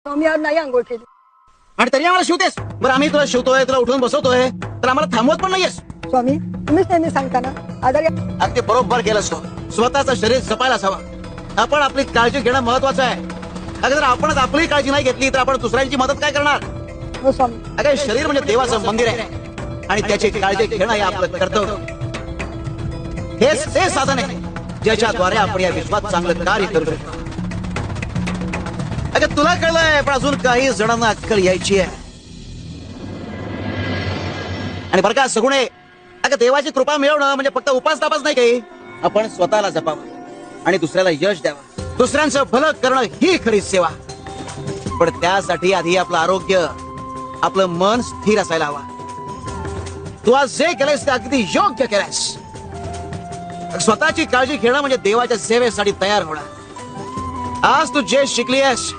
स्वामी आज नाही आंघोळ केली. आणि तरी आम्हाला शिवतेस. बरं आम्ही तुला शिवतोय, तुला उठवून बसवतोय, तर आम्हाला थांबवत पण नाहीयेस. स्वामी तुम्हीच नेहमी सांगता ना आजारी अगदी बरोबर केलंस तू. स्वतःचं शरीर जपायलाच हवं. आपण आपली काळजी घेणं महत्वाचं आहे. अगं जर आपणच आपली काळजी नाही घेतली तर आपण दुसऱ्यांची मदत काय करणार. हो स्वामी. अगं शरीर म्हणजे देवाचं मंदिर आहे आणि त्याची काळजी घेणं हे आपलं कर्तव्य. हेच ते साधन आहे ज्याच्याद्वारे आपण या विश्वात चांगलं कार्य करू शकतो. अगं तुला कळलंय पण अजून काही जणांना अक्कल यायची आहे. आणि बरं का सगुणे, अगं देवाची कृपा मिळवणं म्हणजे फक्त उपास तापास नाही काही. आपण स्वतःला जपावं आणि दुसऱ्याला यश द्यावं. दुसऱ्यांचं भलं करणं ही खरी सेवा. पण त्यासाठी आधी आपलं आरोग्य, आपलं मन स्थिर असायला हवं. तू आज जे केलंयस ते अगदी योग्य केलंयस. स्वतःची काळजी घेणं म्हणजे देवाच्या सेवेसाठी तयार होणं. आज तू जे शिकलीयस